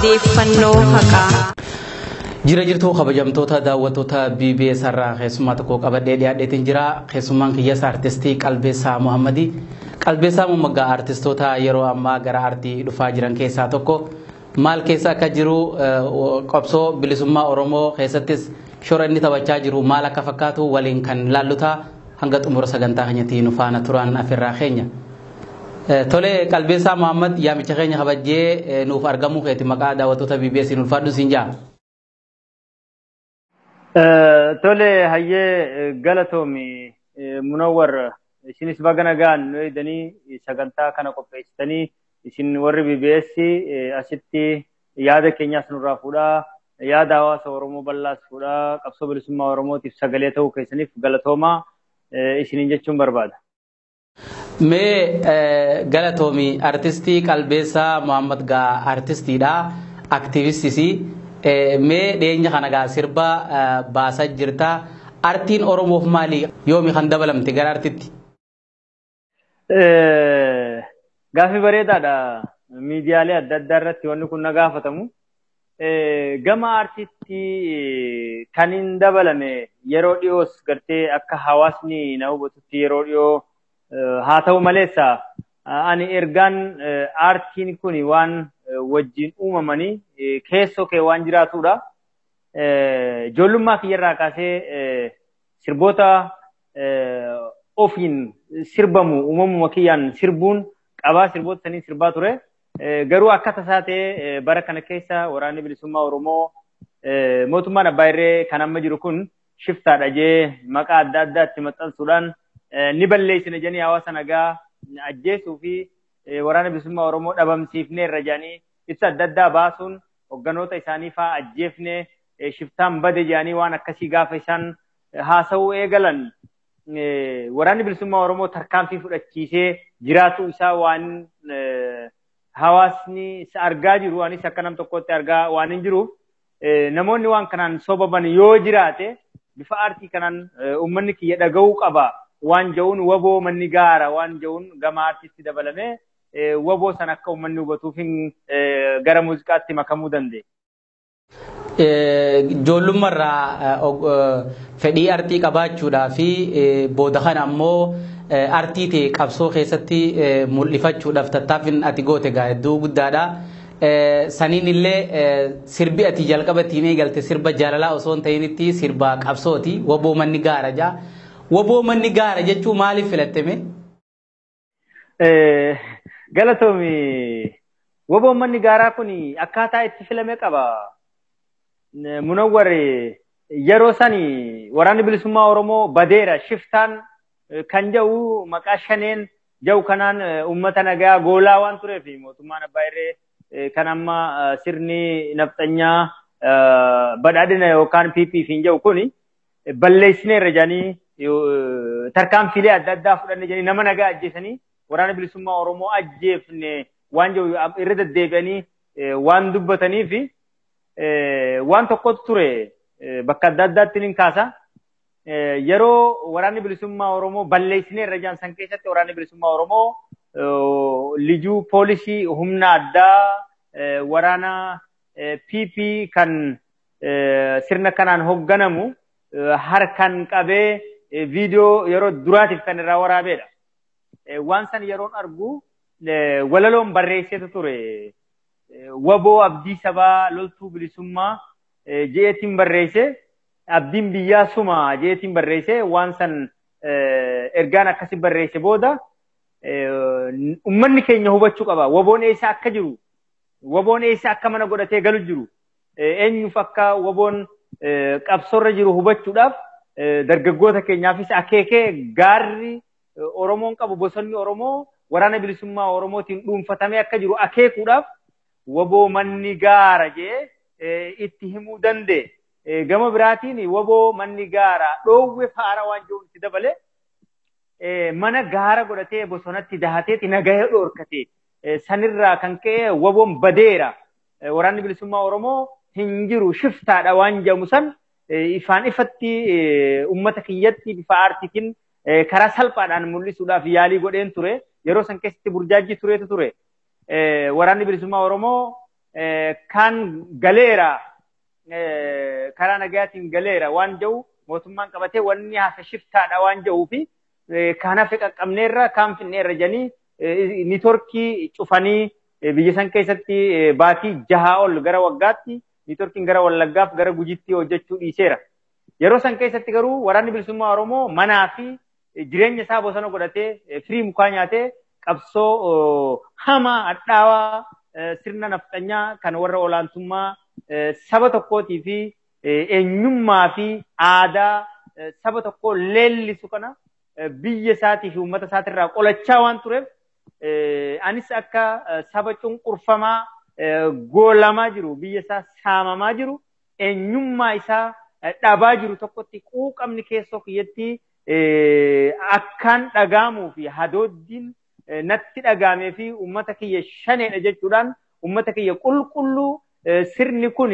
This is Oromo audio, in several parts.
odeeffannoo haqaa. Jira jirtuu kabajamtoota daawwattoota BBS irraa keessummaa tokko qabadhee dhiyaadheetiin jira. Keessummaan kiyyaas artistii Qalbeessaa Muhammadi. Qalbeessaa Muhammad artistoota yeroo ammaa gara artii dhufaa jiran keessaa tokko. Maal keessa akka jiru qabsoo bilisummaa Oromoo keessattis shoora inni taphachaa jiru maal akka fakkaatu waliin kan laallutaa hanga xumura sagantaa keenyatti nu faana turan afirraa keenya. Tole Qalbeessaa Muhammad yaamicha keenya kabajjee nuuf argamuu keeti maqaa daawwattoota BBS nuuf fadhu siin jaa. Tole hayyee galatoomi Munawwar isinis baga nagaan nu eedanii sagantaa kana qopheessitanii isin warri BBS asitti yaada keenyaas nurraa fuudhaa yaada hawaasa Oromoo bal'aas fuudhaa qabsoo bilisummaa Oromootiif sagalee ta'uu keessaniif galatoomaa isiniin jechuun barbaada. Mee galatoomi artistii Qalbeessaa Muhammad gaa artistiidha aktivistisii mee dhiyeenya kana gaa sirba baasaa jirta artiin Oromoof maali yoomi kan dabalamte gara artitti? Gaaffii bareedaadha miidiyaalee adda addaa irratti wanni kun na gaafatamu. Gama artiitti kan hin dabalame yeroo dhiyoos gartee akka hawaasni na hubatutti yeroo dhiyoo haa ta'u maleessa ani ergaan artiin kun waan wajjin uumamanii keessoo kee waan jiraatudha. Ijoollummaa kiyyarraa kaasee sirboota ofiin sirbamu uumamuma kiyyaan sirbuun qabaa sirboota sanii sirbaa ture. Garuu akka tasaa ta'e bara kana keessa waraanni bilisummaa Oromoo mootummaan Abbaa Irree kan amma jiru kun shiftaadha jee maqaa adda addaatti maxxansuudhaan ni balleessina jedhanii hawaasa nagaa ajjeesuu fi waraana bilisummaa Oromoo dhabamsiifnee irra jedhanii ibsa adda addaa baasuun hogganoota isaanii fa'aa ajjeefnee shiftaan bade jedhanii waan akkasii gaafa isaan haasa'uu eegalan waraanni bilisummaa Oromoo tarkaanfii fudhachiisee jiraatu isaa waan hawaasni argaa jiru anis akka nam tokkotti argaa waan hin jiruuf namoonni waan kanaan sobaban yoo jiraate bifa aartii kanaan uummanni kiyya dhaga'uu qaba waan ja'uun waboo manni gaara waan ja'uun gama aartiitti dabalame waboo san akka uummanni hubatuuf gara muuziqaatti makamuu danda'e. Ijoollummaarraa fedhii artii qabaachuudhaa fi booda kana ammoo artii ta'e qabsoo keessatti mul'ifachuudhaaf tattaaffin ati goote gaa hedduu guddaadha. Saniin illee sirbi ati jalqabattiin eegalte sirba jaalalaa osoo hin ta'initti sirba qabsooti waboo manni gaara jaa. Waboo manni gaara jechuun maaliif filattame? Galatoomi waboo manni gaaraa kun akkaataa itti filame qaba. Munawwar yeroo sani waraanni bilisummaa Oromoo badeera shiftaan kan jedhu maqaa shaneen jedhu kanaan uummata nagaa goolaa waan tureef mootummaan Abbaa Irree kan amma sirni nafxanyaa badhaadhina yookaan PPF'n jedhu kun balleessineerra jedhanii tarkaanfiilee adda addaa fudhanne jedhanii nama nagaa ajjeesanii waraana bilisummaa Oromoo ajjeefne waan jedhu irra deddeebi'anii waan dubbatanii fi waan tokkotu ture bakka adda addaatti ni kaasa. Yeroo waraanni bilisummaa Oromoo balleessineerra jedhan san keessatti waraanni bilisummaa Oromoo lijuu poolisii humna addaa waraana PP kan sirna kanaan hoogganamu harkaan qabee viidiyoo yeroo duraatiif kan irraa waraabeedha. Waan san yeroon argu walaloon barreesseetu ture. Waboo abdii sabaa loltuu bilisummaa jeetiin barreesse abdiin biyyaa suma jeetiin barreesse waan san ergaan akkasi barreesse booda ummanni keenya hubachuu qaba. Waboon eessa akka jiru waboon eessa akka mana godhatee galu jiru eenyuuf akka waboon qabsoorra jiru hubachuudhaaf dargaggoota keenyaafis akeekee gaarri Oromoon qabu bosonni Oromoo waraana bilisummaa Oromootiin dhuunfatamee akka jiru akeekuudhaaf waboo manni gaara jee itti himuu danda'e. Gama biraatiin waboo manni gaara dhoowwe faara waan jiru itti dabale mana gaara godhatee bosonatti dahateeti nagahee dhoorkate sanirraa kan ka'e waboon badeera waraanni bilisummaa Oromoo hin jiru shiftaadha waan jedhamu san ifaan ifatti ummata kiyyatti bifa aartiitiin karaa salphaadhaan mul'isuudhaaf yaalii godheen ture yeroo san keessatti burjaajii tureetu ture waraanni bilisummaa Oromoo kan galeera karaa nagayaatiin galeera waan jedhu mootummaan qabatee wanni hafe shiftaadha waan jedhuu fi kan hafe qaqqabneerra kan finneerra jedhanii niitorkii cufanii biyya san keessatti baatii 6 ol gara waggaatti niitorkiin gara Wallaggaaf gara Gujiitti hojjechuu dhiiseera. Yeroo san keessatti garuu waraanni bilisummaa Oromoo manaa fi jireenya isaa bosona godhatee firii mukaa nyaatee qabsoo hamaa hadhaawaa sirna nafxanyaa kan warra olaantummaa saba tokkootii fi eenyummaa fi aadaa saba tokkoo leellisu kana biyya isaatii fi uummata isaatirraa qolachaa waan tureef anis akka saba cunqurfamaa goolamaa jiru biyya isaa saamamaa jiru eenyummaa isaa dhabaa jiru tokkotti quuqamni keessoo kiyyatti akkaan dhagaamuu fi hadooddiin natti dhagaamee fi uummata kiyya shaneedha jechuudhaan uummata kiyya qulqulluu sirni kun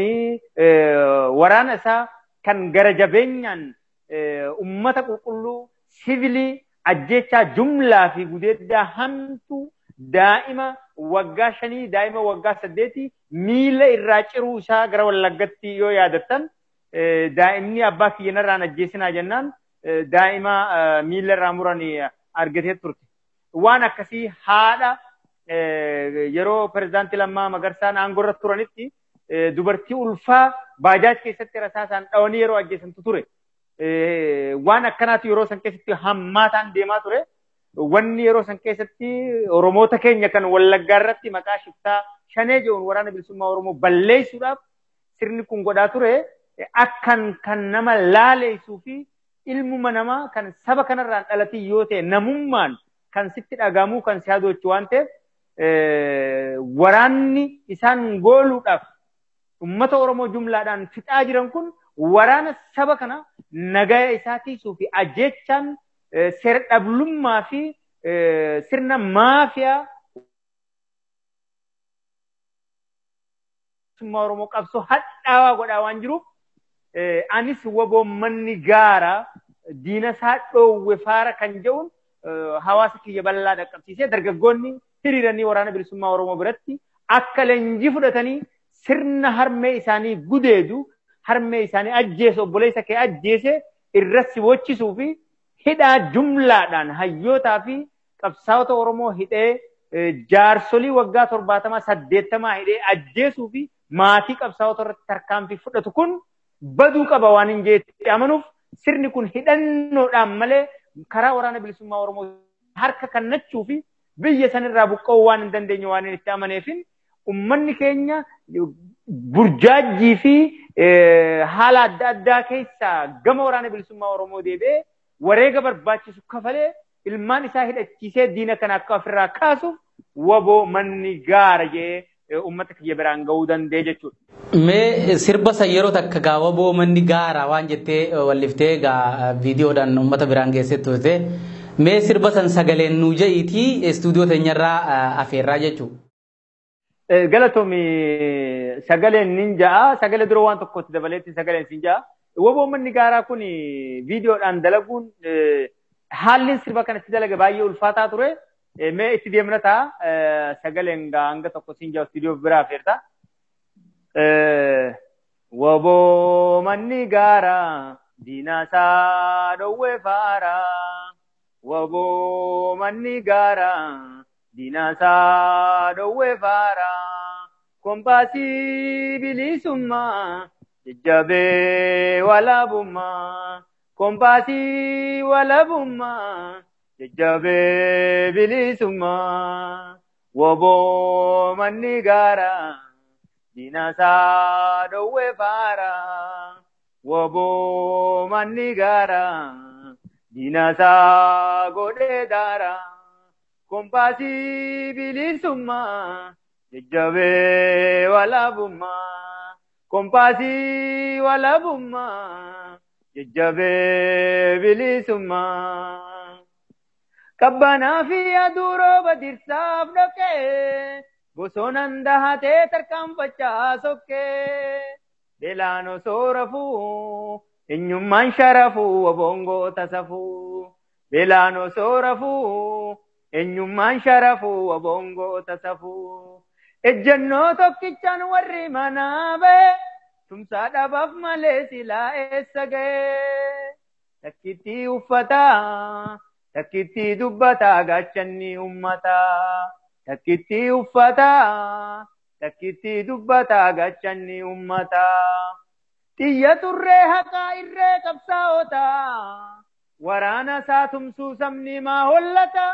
waraana isaa kan gara jabeenyaan uummata qulqulluu sivilii ajjechaa jumlaa fi gudeeddaa hamtuu daa'ima waggaa 5 daa'ima waggaa 8 miila irraa ciruu isaa gara Wallaggatti yoo yaadattan daa'imni abbaa kiyyanarraan ajjeesinaa jennaan daa'ima miila irraa muranii argatee turte. Waan akkasii haadha yeroo pirezidaantii Lammaa Magarsaan aangorra turanitti dubartii ulfaa baajaaj keessatti rasaasaan dhawanii yeroo ajjeesantu ture. Waan akkanaatu yeroo san keessatti hammaataan deemaa ture. Wanni yeroo san keessatti Oromoota keenya kan Wallaggaa irratti maqaa shiftaa shanee jedhuun waraana bilisummaa Oromoo balleessuudhaaf sirni kun godhaa ture. Akkan kan nama laaleessuu fi ilmuma namaa kan saba kanarraan dhalatii yoo ta'e namummaan kan sitti dhagaamuu kan si hadochu waan ta'eef waraanni isaan gooluudhaaf uummata Oromoo jumlaadhaan fixaa jiran kun waraana saba kana nagaya isaa tiisuu fi ajjechaan seera dhablummaa fi sirna maafiyaa Oromoo qabsoo hadhaawaa godhaa waan jiruuf anis waboommanni gaara diina isaa dhoowwe faara kan jedhuun hawaasa kiyya bal'aa dhaqqabsiisee dargaggoonni hiriiranii waraana bilisummaa Oromoo biratti akka leenjii fudhatanii sirna harmee isaanii gudeedu harmee isaanii ajjeese obboleessa kee ajjeese irratti wochisuu fi hidhaa jumlaadhaan hayyootaa fi qabsaa'ota Oromoo hidhee jaarsolii waggaa 70 hidhee ajjeesuu fi maatii qabsaa'ota irratti tarkaanfii fudhatu kun baduu qaba waan hin jeetti amanuuf sirni kun hidhannoodhaan malee karaa waraana bilisummaa Oromoo harka kannachuu fi biyya sanirraa buqqa'uu waan hin dandeenye waan hin itti amaneefin ummanni keenya burjaajii fi haala adda addaa keessaa gama waraana bilisummaa Oromoo deebi'ee wareega barbaachisu kafalee ilmaan isaa hidhachiisee diina kana akka ofirraa kaasuuf waboo manni gaara jedhee ummata kiyya biraan ga'uu danda'e jechuudha. Mee sirba san yeroo takka gaa waboo manni gaara waan jettee walliftee gaa viidiyoodhaan ummata biraan geessee turte mee sirba san sagaleen nuu ja'iitii istuudiyoo teenyarraa afeerraa jechuudha. Galatoomi sagaleen nin ja'a sagalee dura waan tokkotti dabaleetti sagaleen sin ja'a. Waboo manni gaaraa kun viidiyoodhaan dalaguun haalli sirba kanatti dalaga baay'ee ulfaataa ture. Mee itti deemna ta'a sagaleen hanga tokko sin ja'a istuudiyoo biraa afeerta. Waboo manni gaaraa diinasaa dhowwee faaraa. Waboo manni gaaraa diinasaa dhowwee faaraa. Kompaasii bilisummaa jajjabee walaabummaa. Kompaasii walaabummaa jajjabee bilisummaa. Waboo manni gaaraa diinasaa dhowwee faaraa. Waboo manni gaaraa diinasaa godhee daaraa. Kompaasii bilisummaa jajjabee walaabummaa. Kompaasii walaabummaa jajjabee bilisummaa. Kabbanaa fi aduu rooba dirsaaf dhokee bosonaan dahatee tarkaanfachaa sokkee. Beelaan osoo rafuu eenyummaan sharafuu waboongoota safuu. Beelaan osoo rafuu eenyummaan sharafuu waboongoota safuu. ejjennoo tokkichaan warri manaa bahe tumsaa dhabaaf malee silaa eessa gahe takkittii uffataa takkittii dubbataa gaachanni ummataa takkittii uffataa takkittii dubbataa gaachanni ummataa xiyya turree haqaa irree qabsaa'otaa waraana isaa tumsuu sabni maa hollata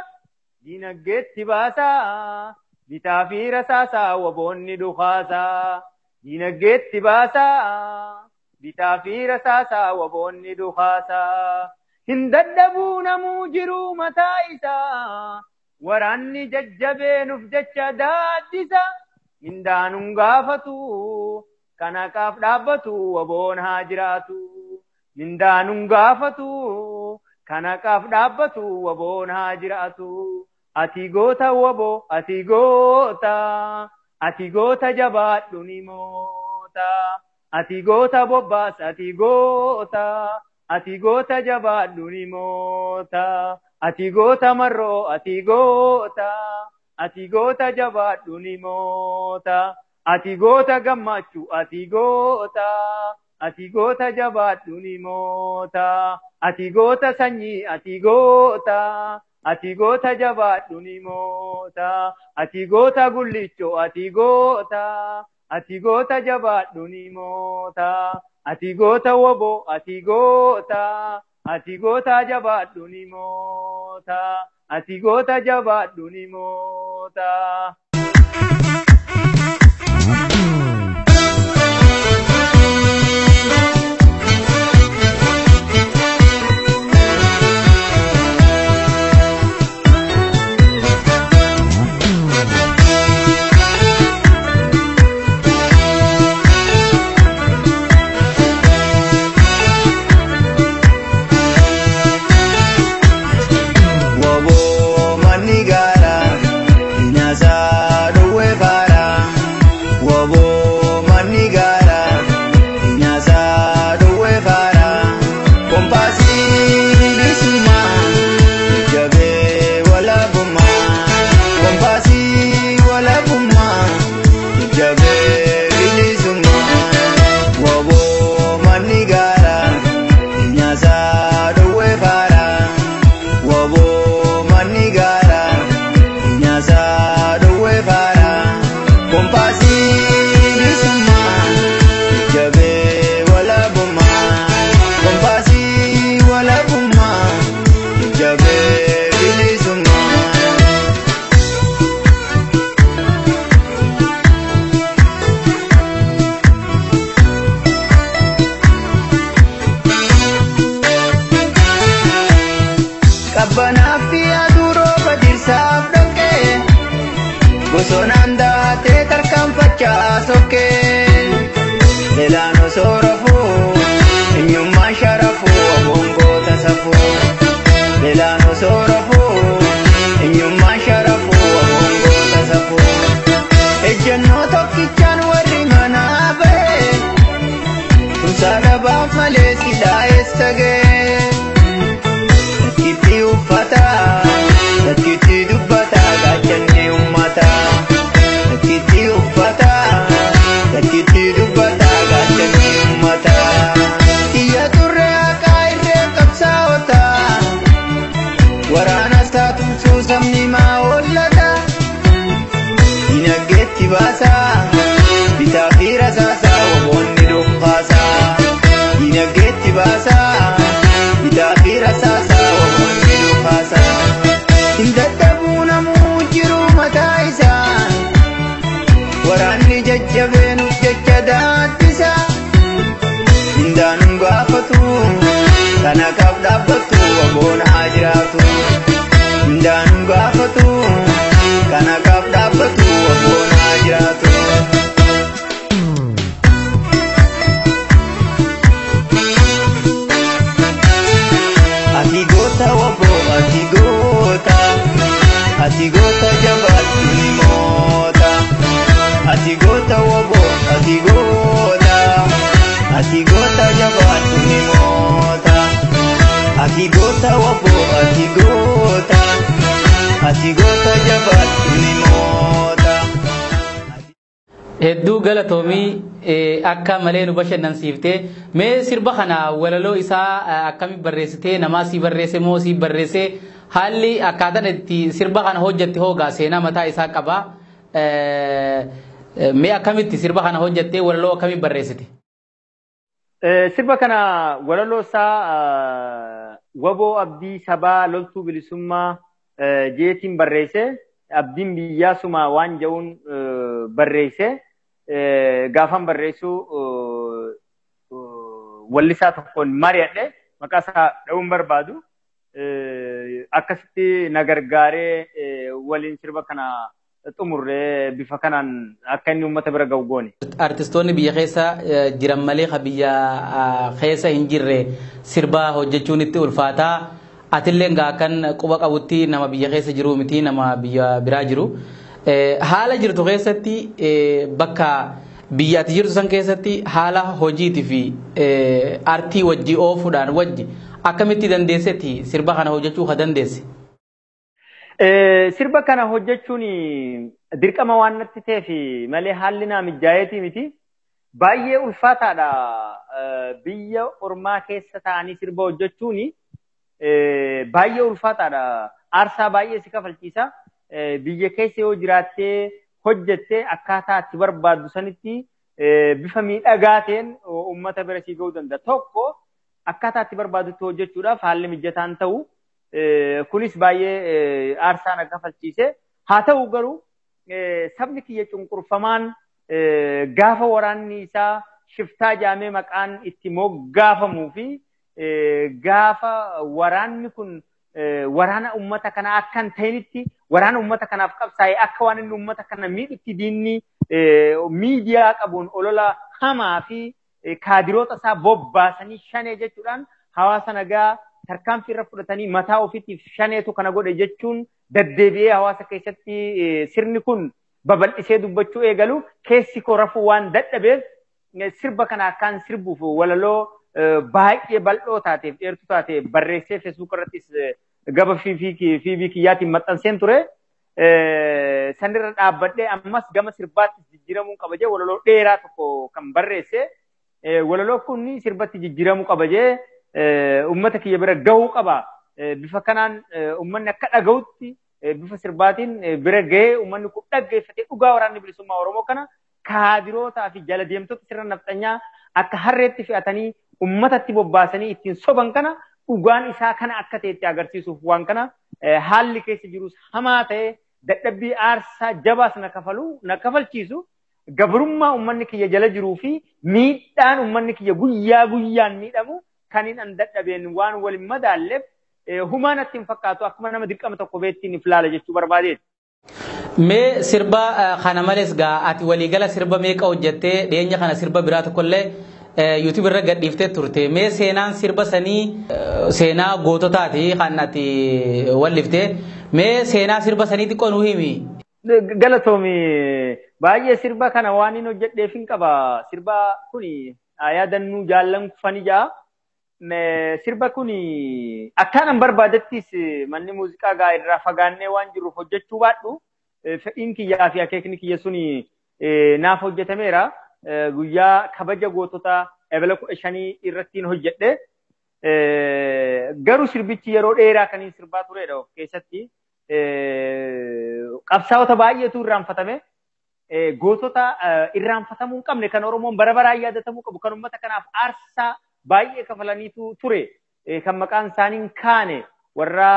diinagdeetti baasaa bitaa fi rasaasaa waboonni dhukaasaa diinagdeetti baasaa bitaa fi rasaasaa waboonni dhukaasaa hin dadhabuu namuu jiruu mataa isaa waraanni jajjabeenuuf jecha daaddisa mindaanuun gaafatu kanaqaaf dhaabbatu waboon haa jiraatu mindaanuun gaafatu kanaqaaf dhaabbatu waboon haa jiraatu ati goota wabo ati goota jabaadhu ni moota ati goota bobbaas ati goota jabaadhu ni moota ati goota marroo ati goota jabaadhu ni moota ati goota gammachu ati goota jabaadhu ni moota ati goota sanyii ati goota jabaadhu ni moota ati goota gullicho ati goota jabaadhu ni moota ati goota wobo ati goota jabaadhu ni moota ati goota jabaadhu ni moota Ati gota jabat ni mota hedduu galatoomii akka malee nu bashannansiiftee mee sirba kana walaloo isaa akkami barreessitee namaa si barreesse moo si barreesse haalli akkaataan itti sirba kana hojjette hoogaa seenaa mataa isaa qaba mee akkamitti sirba kana hojjettee walaloo akkami barreessite? Sirba kana walaloo isaa waboo abdii sabaa loltuu bilisummaa jeetiin barreesse abdiin biyyaa suma waan ja'uun barreesse gaafan barreessu wallisaa tokkoon mari'adhe maqaa isaa dha'uun barbaadu akkasitti na gargaaree waliin sirba kana xumurree bifa kanaan akka inni uummata bira ga'u goone. Artistoonni biyya keessa jiran malee biyya keessa hin jirre sirba hojjechuun itti ulfaataa. Atillee kan quba qabutti nama biyya keessa jiru miti nama biyya biraa jiru. Haala jirtu keessatti bakka biyya ati jirtu san keessatti haala hojiitii fi artii wajji oofuudhaan wajji akkamitti dandeessetti sirba kana hojjechuu ka dandeesse? Sirba kana hojjechuun dirqama waan natti ta'eef malee haalli naa mijaa'eetii miti. Baay'ee ulfaataadha. Biyya ormaa keessa ta'anii sirba hojjechuun baay'ee ulfaataadha. Aarsaa baay'ee si kafalchiisa. Biyya keessa yoo jiraattee hojjettee akkaataa itti barbaaddu sanitti bifa miidhagaa ta'een uummata bira si ga'uu danda'a. Tokko akkaataa itti barbaaddutti hojjechuudhaaf haalli mijataan ta'u. Kunis baay'ee aarsaa na kafalchiise. Haa ta'u garuu sabni kiyya cunqurfamaan gaafa waraanni isaa shiftaa jaamee maqaan itti moggaafamuu fi gaafa waraanni kun waraana uummata kana akka hin ta'initti waraana uummata kanaaf qabsaa'ee akka waan inni uummata kana miidhutti diinni miidiyaa qabuun olola hamaa fi kaadiroota isaa bobbaasanii shanee jechuudhaan hawaasa nagaa tarkaanfii irra fudhatanii mataa ofiitiif shaneetu kana godhe jechuun deddeebi'ee hawaasa keessatti sirni kun babal'isee dubbachuu eegalu keessi koo rafuu waan dadhabeef sirba kana akkaan sirbuuf walaloo baay'ee bal'oo taateef dheertuu taate barreessee feesbuuk irrattis gaba fiibii kiyyaatiin maxxanseen ture. Sanirra dhaabbadhee ammas gama sirbaatti jijjiiramuu qaba jee walaloo dheeraa tokko kan barreesse walaloo kun sirbatti jijjiiramuu qaba jee ummata kiyya bira gahuu qaba. Bifa kanaan ummanni akka dhaga'utti bifa sirbaatiin bira gahee ummanni kun dhaggeeffatee dhugaa waraanni bilisummaa Oromoo kana kaadirootaa fi jala deemtota sirna nafxanyaa akka harreetti fe'atanii ummatatti bobbaasanii ittiin soban kana dhugaan isaa kana akka ta'etti agarsiisuuf waan kana haalli keessa jirus hamaa ta'ee dadhabbii aarsaa jabaas na kafalchiisu gabrummaa ummanni kiyya jala jiruu fi miidhaan ummanni kiyya guyyaa guyyaan miidhamu kanin an dadhabeen waan waliin madaalleef humaan ittiin fakkaatu akkuma nama dirqama tokko beettiin iflaala jechuu barbaadeeti. Mee sirba kana malees gaa ati waliigala sirba meeqa hojjettee dhiyeenya kana sirba biraa tokkollee YouTube irra gadhiiftee turte. Mee seenaan sirba sanii seenaa goototaati kan ati walliftee. Mee seenaa sirba sanii xiqqoo nuu himi. Galatoomi baay'ee sirba kana waan hin hojjedheef hin qaba. Sirba kuni yaadannuu jaallan kufanii jaa. Sirba kuni akkaanan barbaadettis manni muuziqaa gaa irraa fagaannee waan jiruuf hojjechuu baadhu fedhiin kiyyaa fi akeekni kiyya suni naaf hojjetameera. Guyyaa kabaja gootota ebela 15 irrattiin hojjedhe. Garuu sirbichi yeroo dheeraa kan hin sirbaa turedha keessatti. Qabsaa'ota baay'eetu irraanfatame. Gootota irraanfatamuu hin qabne kan Oromoon bara baraan yaadatamuu qabu kan uummata kanaaf aarsaa baay'ee kafalaniitu ture. Kan maqaan isaanii kaane warra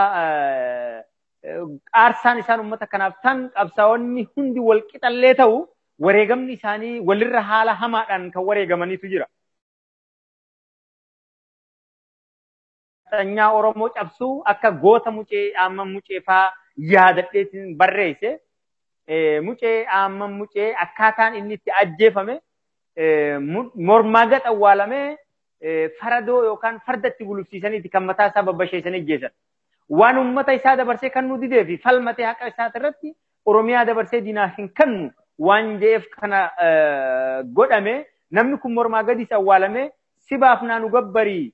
aarsaan isaan uummata kanaaf tan qabsaa'onni hundi wal qixallee ta'u wareegamni isaanii walirra haala hamaadhaan kan wareegamaniitu jira. Sanyaa Oromoo cabsuu akka goota mucee Aamman Mucee faa yaadadheetiin barreesse. Mucee Aamman Mucee akkaataan inni itti ajjeefame mormaa gad awwaalamee faradoo yookaan fardatti gulufsiisaniiti kan mataa isaa babbasheessanii ajjeesan. Waan uummata isaa dabarsee kan nu didee fi falmatee haqa isaa irratti Oromiyaa dabarsee diinaaf hin kennu waan jeef kana godhame namni kun mormaa gadi isa awwaalame sibaaf naa nu gabbarii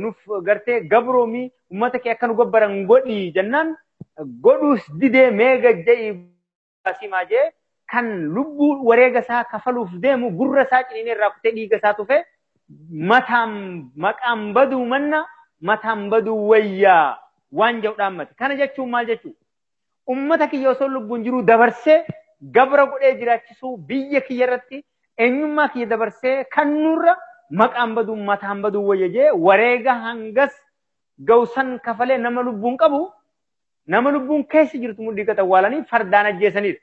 nuuf gartee gabroomii uummata kee akka nu gabbaran godhii jennaan godhuus didee meega jedhii simaa jee kan lubbuu wareega isaa kafaluuf deemu gurra isaa ciniinee irraa kutee dhiiga isaa tufe maqaan baduu manna mataan baduu wayyaa waan jedhu dhaammate. Kana jechuun maal jechuu? Ummata kiyya osoo lubbuun jiru dabarsee gabra godhee jiraachisuu biyya kiyya irratti eenyummaa kiyya dabarsee kan nurra maqaan baduu mataan baduu wayya jee wareega hangas gawsan kafalee nama lubbuun qabu nama lubbuun keessa jirtu mudhii gata waalanii fardaan ajjeesaniidha.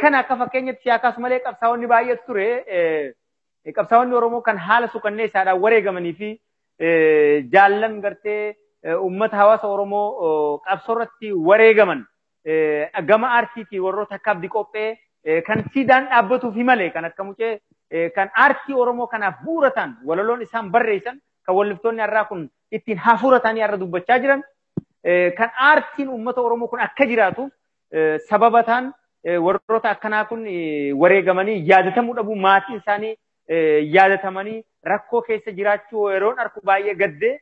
Kana akka fakkeenyatti siyaakaas malee qabsaa'onni baay'eetu ture. Qabsaa'onni Oromoo kan haala suukanneessaadhaan wareegamanii fi jaallan gartee ummata hawaasa Oromoo qabsoorratti wareegaman gama aartiitii warroota akka Abdii Qophee kan siidaan dhaabbatuuf malee kan akka mucee kan aartii Oromoo kanaaf bu'uuratan walaloon isaan barreessan kan walliftoonni har'aa kun ittiin hafuuratanii har'a dubbachaa jiran kan aartiin ummata Oromoo kun akka jiraatuuf sababataan warroota akkanaa kun wareegamanii yaadatamuu dhabu maatiin isaanii yaadatamanii rakkoo keessa jiraachuu yeroon arku baay'ee gaddee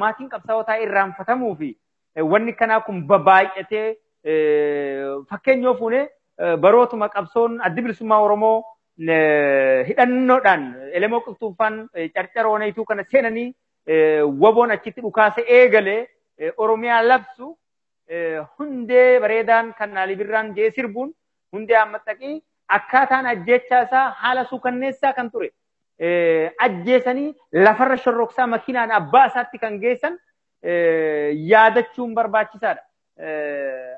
maatiin qabsaa'otaa irraanfatamuu fi wanni kanaa kun baay'atee fakkeenyoo fuune barootuma qabsoon addi bilisummaa Oromoo hidhannoodhaan elemoo qilxuufaan carcarooneetuu kana seenanii waboon achitti dhukaase eegalee Oromiyaa labsu hundee bareedaan kan Naalibirraan jee sirbuun hundee ammaxaqii akkaataan ajjechaa isaa haala suukanneessaa kan ture. Ajjeesanii lafarra shorroksaa makiinaan abbaa isaatti kan geessan yaadachuun barbaachisaadha.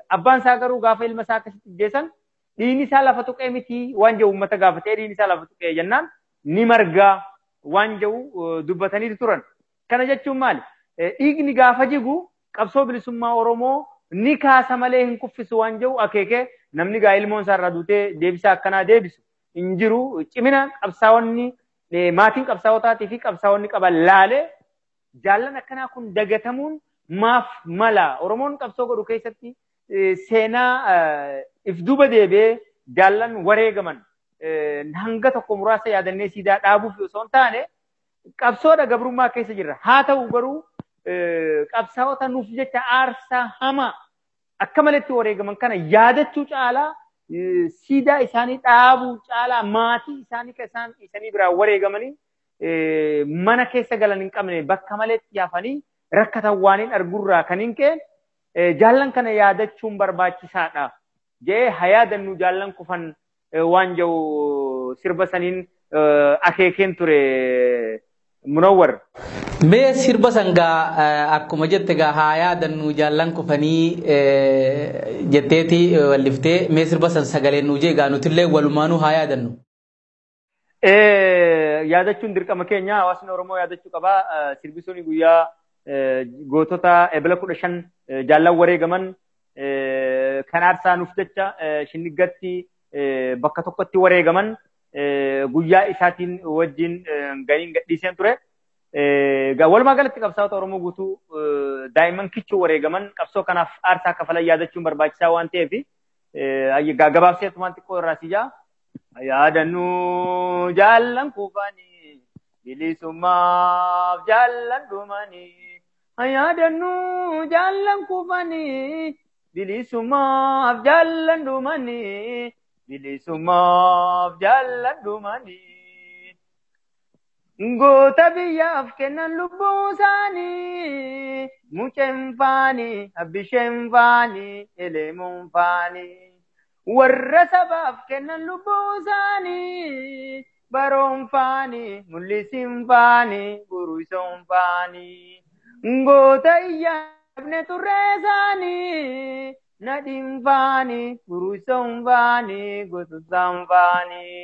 Abbaan isaa garuu gaafa ilma isaa akkasitti ajjeesan dhiigni isaa lafa tuqee miti waan jedhu uummata gaafatee dhiigni isaa lafa tuqee jennaan ni margaa waan jedhu dubbataniitu turan. Kana jechuun maali? Dhiigni gaafa jigu qabsoo bilisummaa Oromoo ni kaasa malee hin kuffisu waan jedhu akeekee namni gaa ilmoon isaa irraa duutee deebisa akkanaa deebisu hin jiru. Cimina qabsaa'onni maatiin qabsaa'otaatii fi qabsaa'onni qaban laalee jaallan akkanaa kun dagatamuun maaf mala? Oromoon qabsoo godhu keessatti seenaa if duuba deebi'ee jaallan wareegaman hanga tokko muraasa yaadannee siidaa dhaabuuf osoo hin taane qabsoodha gabrummaa keessa jirra. Haa ta'u garuu qabsaa'ota nuuf jecha aarsaa hamaa akka malatti wareegaman kana yaadachuu caalaa siidaa isaanii dhaabuu caalaa maatii isaanii kan isanii biraa wareegamanii mana keessa galan hin qabne bakka maletti yaafanii rakkatan waan hin argurraa kan hin keen jaallan kana yaadachuun barbaachisaadha jee hayaadannu jaallan kufan waan jedhu sirba saniin akeekeen ture Munawwar. Mee sirba sangaa akkuma jette gaa haa yaadannu jaallan kufanii jetteeti walliftee mee sirba san sagaleen nuu jee gaa nutillee walumaanuu haa yaadannu. Yaadachuun dirqama keenya hawaasni Oromoo yaadachuu qabaa. Sirbi suni guyyaa gootota ebela 15 jaallan wareegaman kan aarsaa nuuf jecha Shinniggatti bakka tokkotti wareegaman guyyaa isaatiin wajjin ganiin gadhiiseen ture. Walumaa galatti qabsaa'ota Oromoo guutuu daa'imman kichuu wareegaman qabsoo kanaaf aarsaa kafalan yaadachuun barbaachisaa waan ta'eef gabaabseetumaan xiqqoo irraa sijaa yaadannu jaallan kufanii bilisummaaf jaallan dhumanii yaadannu jaallan kufanii bilisummaaf jaallan dhumanii bilisummaaf jaallan dhumanii goota biyyaaf kennan lubbuu isaanii muceen faanii abbisheen faanii eleemuun faanii warra sabaaf kennan lubbuu isaanii baroon faanii mul'isiin faanii buruisoon faanii goota iyyaafne turree isaanii nadhiin faanii buruisoon faanii gotusaan faanii.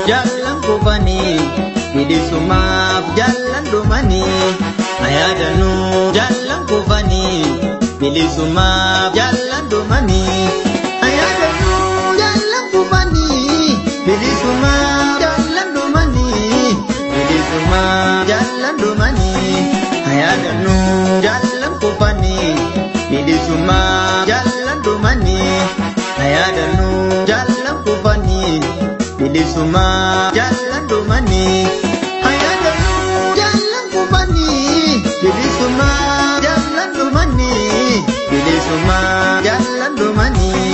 Jaallan kufanii bilisumaaf jaallan dhumanii ayaadannu jaallan kufanii bilisumaaf jaallan dhumanii ayaadannu jaallan kufanii bilisumaaf jaallan dhumanii ayaadanu jaallan kufanii bilisummaa jaallan dhumanii ayaadanu jaallan kufanii bilisummaa jaallan dhumanii ayaadanu jaallan kufanii bilisummaa jaallan dhumanii bilisummaa jaallan dhumanii.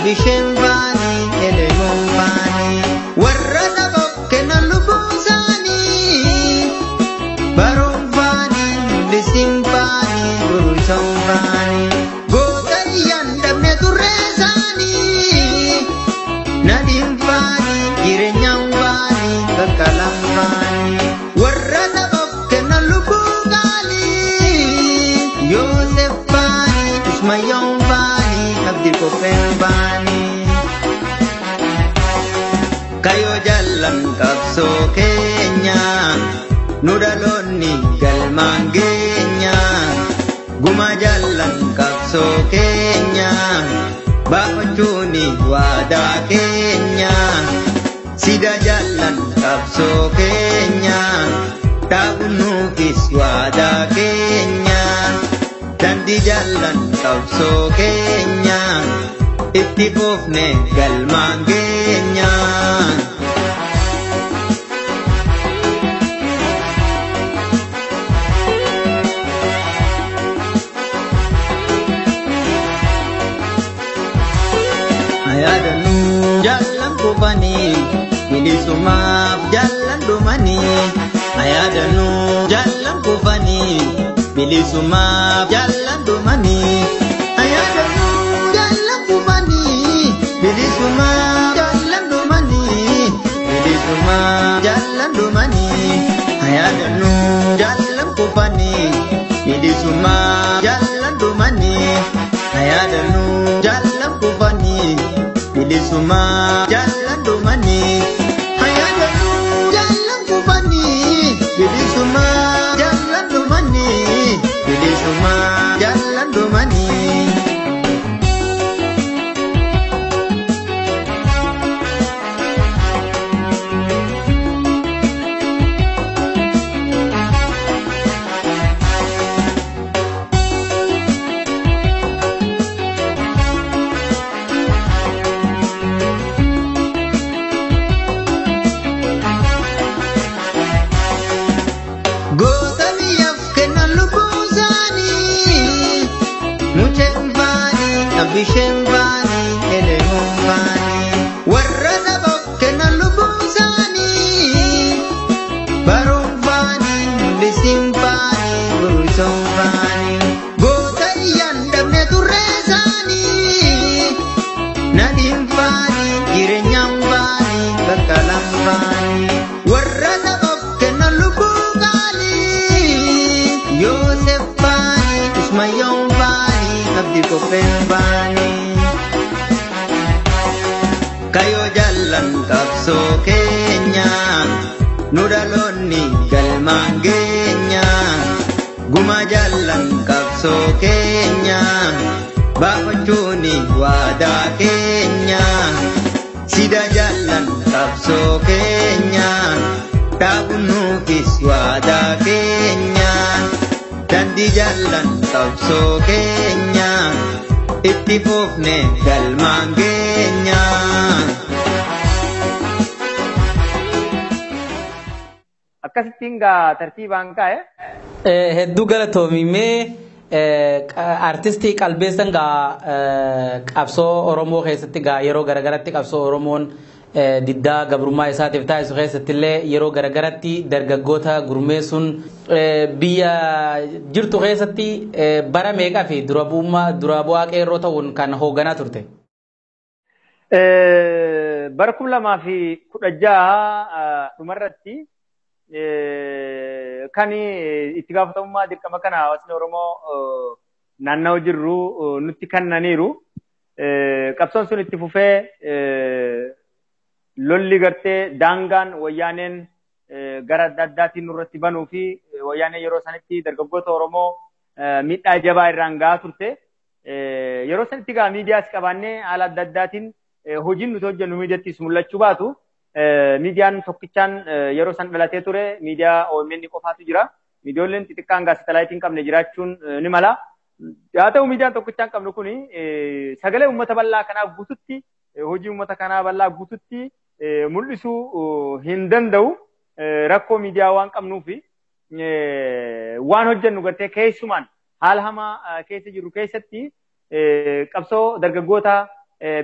Bishen bani elemon bani warra nabokke na lubusani baron bani lisim bani gurusan bani godariyan damne turresani nadim bani girenyam bani bakalam bani warra nabokke na lubugali Yosef bani Ismayon bani abdi kopen bani kayo jalan kapso kenya nudaloni galmangenya guma jalan kapso kenya bapachuni wada kenya sida jalan kapso kenya tabunu kiswada kenya dandi jalan kapso kenya ittifufne galmangenya ayadanu jalan kufani bilisumaaf jalan dhumani ayadanu jalan kufani bilisumaaf jalan dhumani ayadanu jalan kufani bilisumaaf jalan dhumani bilisumaaf jalan dhumani ayadanu jalan kufani bilisumaaf jalan dhumani ayadanu jalan kufani bilisumaaf jalan dhumani ayadanu jalan kufani bilisumaaf jalan dhumani bilisumaaf jalan dhumani. Bishen bani elemon bani warra nabokke na lubusani baron bani lisim bani gurusan bani godariyan damne turresani nadim bani girenyam bani bakalam bani warra nabokke na lubugali Yosef bani Ismayon bani abdi kopen bani kayo jalan kapso kenya nudaloni galmangenya guma jalan kapso kenya bapachuni wada kenya sida jalan kapso kenya tabunu kiswada kenya dandi jalan kapso kenya ittifufne galmangenya akkasittiin gaa tartiibaan kaa'e hedduu galatoomimee artistii qalbeessan gaa qabsoo Oromoo keessatti gaa yeroo garagaratti qabsoo Oromoon diddaa gabrummaa isaatiif taasisu keessatti illee yeroo garagaratti dargaggoota gurmeessuun biyya jirtu keessatti bara meeqaa fi dura bu'aa qeerroo ta'uun kan hoogganaa turte? Bara 2016 dhumarratti kan itti gaafatamummaa dirqama kana hawaasni Oromoo naannoo jirru nutti kennaniiru. Qabsoon sun itti fufee lolli gartee daangaan wayyaaneen gara adda addaatiin nurratti banuu fi wayyaaneen yeroo sanitti dargaggoota Oromoo miidhaa jabaa irraan gahaa turte. Yeroo sanitti gaa miidiyaas qabaannee haala adda addaatiin hojiin nuti hojjennu miidiyaattis mul'achuu baatu. Miidiyaan tokkichaan yeroo san dhalatee ture miidiyaa OMN qofaatu jira. Miidiyooleen xixiqqaan gaazexaalaayitiin qabne jiraachuun ni mala. Haa ta'u miidiyaan tokkichaan qabnu kuni sagalee uummata bal'aa kanaa guututti hojii uummata kanaa bal'aa guututti mul'isuu hin danda'u. Rakkoo miidiyaa waan qabnuufi waan hojjennu gartee keessumaan haala hamaa keessa jirru keessatti qabsoo dargaggoota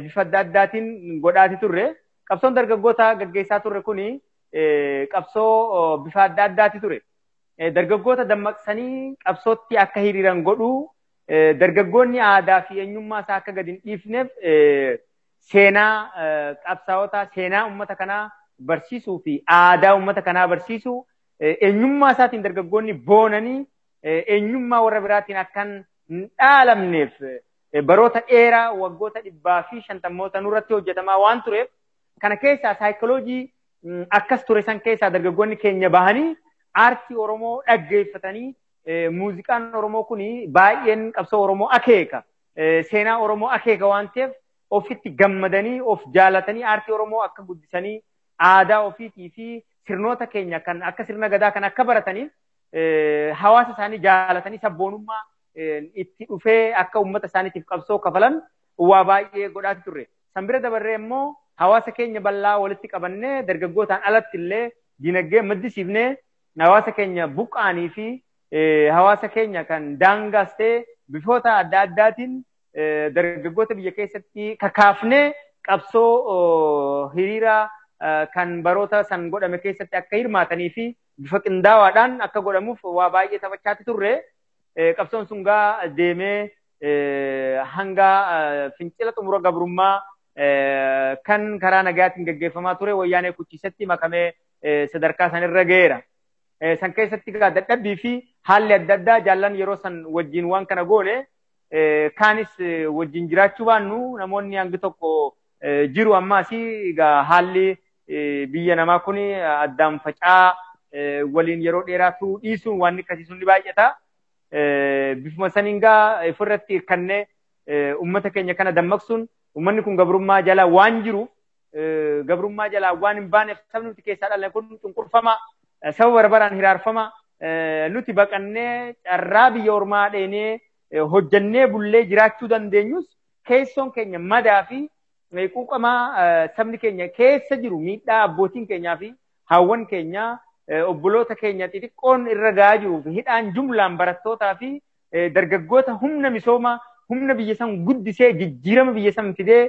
bifa adda addaatiin godhaati turre. Qabsoon dargaggoota gaggeessaa turre kuni qabsoo bifa adda addaati ture. Dargaggoota dammaqsanii qabsootti akka hiriiran godhuu, dargaggoonni aadaa fi eenyummaa isaa akka gadi hin dhiifneef seenaa qabsaa'ota seenaa uummata kanaa barsiisuu fi aadaa uummata kanaa barsiisuu, eenyummaa isaatiin dargaggoonni boonanii eenyummaa warra biraatiin akkan hin dhaalamneef baroota dheeraa waggoota 150 nurratti hojjetamaa waan tureef kana keessaa saayikoloojii akkas ture san keessaa dargaggoonni keenya bahanii aartii Oromoo dhaggeeffatanii muuziqaan Oromoo kuni baay'een qabsoo Oromoo akeeka. Seenaa Oromoo akeeka waan ta'eef ofitti gammadanii of jaalatanii aartii Oromoo akka guddisanii aadaa ofiitii fi sirnoota keenya kan akka sirna gadaa kan akka barataniif hawaasa isaanii jaalatanii sabboonummaa itti dhufee akka uummata isaaniitiif qabsoo kafalan waa baay'ee godhaati turre. San bira dabarree immoo hawaasa keenya bal'aa walitti qabannee dargaggootaan alatti illee dinagdee maddisiifnee hawaasa keenya buqqaanii fi hawaasa keenya kan daangaas ta'e bifoota adda addaatiin dargaggoota biyya keessatti kakaafnee qabsoo hiriira kan baroota san godhame keessatti akka hirmaatanii fi bifa qindaawaadhaan akka godhamuuf waa baay'ee taphachaati turre. Qabsoon sun gaa deemee hanga fincila xumura gabrummaa kan karaa nagaatiin gaggeeffamaa ture wayyaanee kuchiisatti makamee sadarkaa sanirra ga'eera. San keessatti dadhabbii fi haalli adda addaa jaallan yeroo san wajjin waan kana goone kaanis wajjin jiraachuu baannu namoonni hangi tokko jiru ammaasii haalli biyya namaa kun addaan facaa waliin yeroo dheeraatu dhiisuun waan akkasii sun ni baay'ata. Bifuma saniin gaa ofirratti kannee uummata keenya kana dammaqsuun uummanni kun gabrummaa jalaa waan jiruuf gabrummaa jalaa waan hin baaneef sabni nuti keessaa dhalan kun cunqurfama sababa barbaraan hiraarfama nuti baqannee carraa biyya ormaa dheenee hojjannee bullee jiraachuu dandeenyus keessoon keenya madaa fi quuqamaa sabni keenya keessa jiru miidhaa abbootiin keenyaa fi haawwan keenya obboloota keenya xixiqqoon irra gahaa jiruuf hidhaan jumlaan barattootaa fi dargaggoota humna misooma humna biyya san guddisee jijjiirama biyya san fidee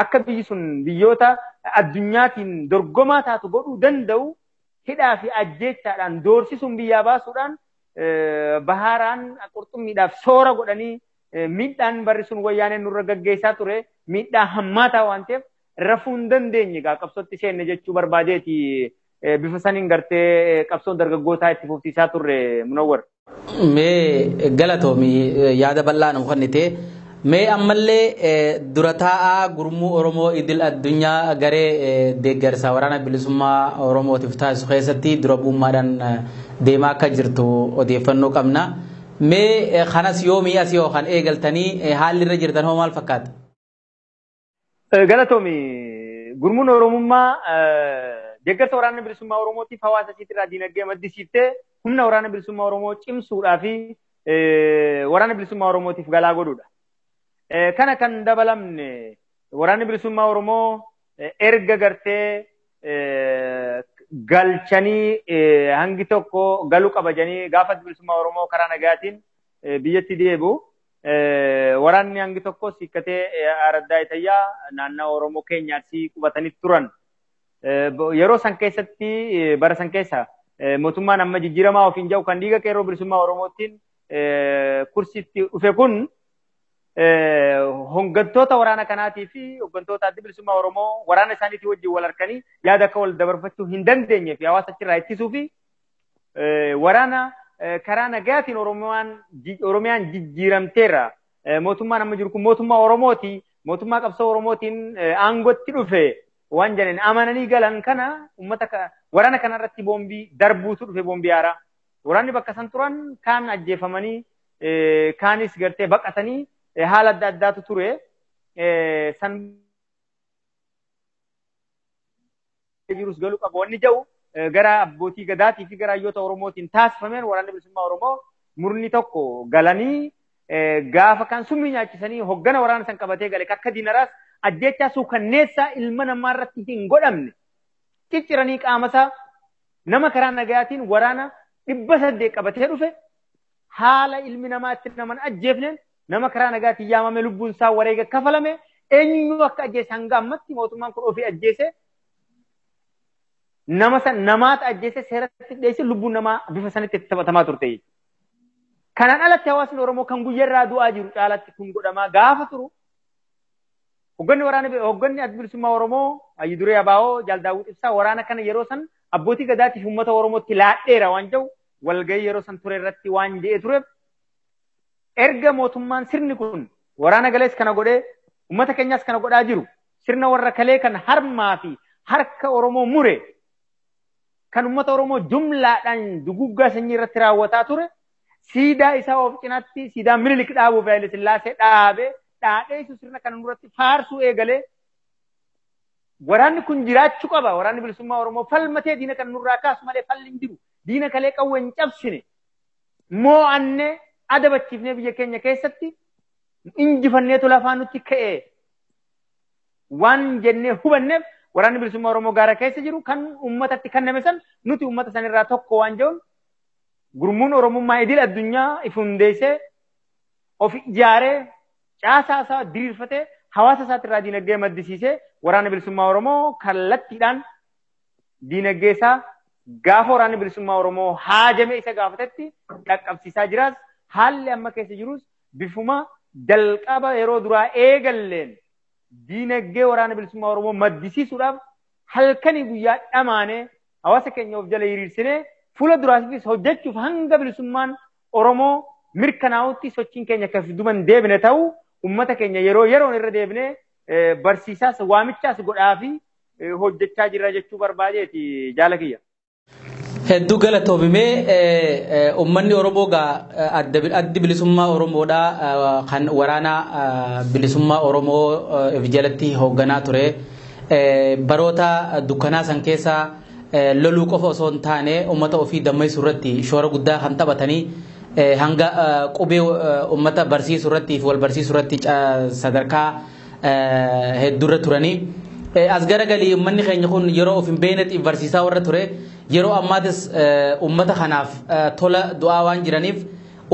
akka biyyi sun biyyoota addunyaatiin dorgomaa taatu godhuu danda'u hidhaa fi ajjeechaadhaan doorsisuun biyyaa baasuudhaan bahaaraan qurxummiidhaaf soora godhanii miidhaan barri sun wayyaaneen nurra gaggeessaa ture miidhaa hammaataa waan ta'eef rafuu hin dandeenye gaa qabsootti seenne jechuu barbaadeeti bifa saniin gartee qabsoon dargaggootaa itti fufsiisaa turre Munawwar. Mee galatoomii yaada bal'aa nu kennite. Mee ammallee dura taa'aa gurmuu Oromoo idil addunyaa garee deeggarsa waraana bilisummaa Oromootiif taasisu keessatti dura bu'ummaadhaan deemaa akka jirtu odeeffannoo qabna. Mee kanas yoomii as yoo kan eegaltanii haalli irra jirtan hoo maal fakkaata? Galatoomii gurmuun Oromummaa deeggarsa waraana bilisummaa Oromootiif hawaasa isiitirraa dinagdee maddisiiftee humna waraana bilisummaa Oromoo cimsuudhaa fi waraana bilisummaa Oromootiif galaa godhuudha. Kana kan dabalamne waraanni bilisummaa Oromoo erga gartee galchanii hangi tokko galuu qabajanii gaafa bilisummaa Oromoo karaa nagaatiin biyyatti deebi'u waraanni hangi tokko sikkatee araddaa itayyaa naannoo Oromoo keenyaatti qubatanii turan. Yeroo san keessatti bara san keessa mootummaan amma jijjiiramaa ofiin jiru kan dhiiga qeerroo bilisummaa Oromootiin kursiitti dhufe kun hoggantoota waraana kanaatii fi hoggantoota adda bilisummaa Oromoo waraana isaaniitii wajjin wal harkanii yaada akka wal dabarfachuu hin dandeenye fi hawaasa achirraa ittisuu fi waraana karaa nagaatiin Oromiyaan jijjiiramteera. Mootummaan amma jiru kun mootummaa Oromooti. Mootummaa qabsoo Oromootiin aangootti dhufe waan jedhan amananii galan kana uummata waraana kanarratti boombii darbuutu dhufe boombii haaraa. Waraanni bakka san turan kaan ajjeefamanii kaanis gartee baqatanii haala adda addaatu ture. San jirus galuu qabu wanni jedhu gara abbootii gadaatii fi gara hayyoota Oromootiin taasifameen waraanni bilisummaa Oromoo murni tokko galanii gaafa kan summii nyaachisanii hoggana waraana san qabatee gale akka diinaraas ajjechaa suukanneessaa ilma namaa irratti hin godhamne cicciranii qaamasaa nama karaa nagaatiin waraana 800 qabatee dhufe haala ilmi namaa itti naman ajjeefneen nama karaa nagaatiin yaamame lubbuun isaa wareega kafalame eenyu akka ajjeese hanga ammatti mootummaan kun ofii ajjeese nama san namaata ajjeese seeratti dhiyeesse lubbuun namaa bifa sanitti taphatamaa turte. Kanaan alatti hawaasni Oromoo kan guyyarraa du'aa jiru caalatti kun godhamaa gaafa turu hogganni adda bilisummaa Oromoo Hayyuu Duree Abaa'oo Jaal Daawud Ibsaa waraana kana yeroo san abbootii gadaatiif uummata Oromootti laadheera waan jedhu walgahii yeroo san ture irratti waan jedhee tureef erga mootummaan sirni kun waraana galees kana godhee uummata keenyaas kana godhaa jiru sirna warra kalee kan harmaa fi harka Oromoo mure kan uummata Oromoo jumlaadhaan duguggaa sanyii irratti raawwataa ture siidaa isaa of cinaatti siidaa Minilik dhaabuuf Haile Sillaasee dhaadhee isu sirna kan nurratti faarsuu eegalee waraanni kun jiraachuu qaba waraanni bilisummaa Oromoo falmatee diina kan nurraa kaasu malee falli hin jiru diina kalee qawween cabsine moo'annee adabachiifnee biyya keenya keessatti injifanneetu lafaan nutti ka'e waan jennee hubanneef waraanni bilisummaa Oromoo gaara keessa jiru kan uummatatti kenname san nuti uummata sanirraa tokko waan jedhuun gurmuun Oromummaa idil addunyaa if hundeessee of ijaaree caasaa isaa diriirfatee hawaasa isaatirraa diinagdee maddisiisee waraana bilisummaa Oromoo kallattiidhaan diinagdee isaa gaafa waraanni bilisummaa Oromoo haajame isa gaafatetti dhaqqabsiisaa jiraas haalli amma keessa jirus bifuma jalqaba yeroo duraa eegalleen diinagdee waraana bilisummaa Oromoo maddisiisuudhaaf halkanii guyyaa dhamaanee hawaasa keenya of jala hiriirsinee fuula duraafis hojjechuuf hanga bilisummaan Oromoo mirkanaa'utti sochiin keenya kafiduman deebine ta'u ummata keenya yeroon irra deebine barsiisaas waamichaas godhaa fi hojjechaa jirra jechuu barbaadeeti jaala kiyya. Hedduu galatoomimee uummanni Oromoo addi bilisummaa Oromoodhaa kan waraana bilisummaa Oromoo jalatti hoogganaa ture baroota dukkanaa san keessaa loluu qofa osoo hin taane uummata ofii dammeessuu irratti shoora guddaa kan taphatanii hanga qubee uummata barsiisuu irratti fi wal barsiisuu irratti sadarkaa hedduurra turanii as garagalii uummanni keenya kun yeroo of hin beeknetti barsiisaa warra ture yeroo ammaatis uummata kanaaf tola du'aa waan jiraniif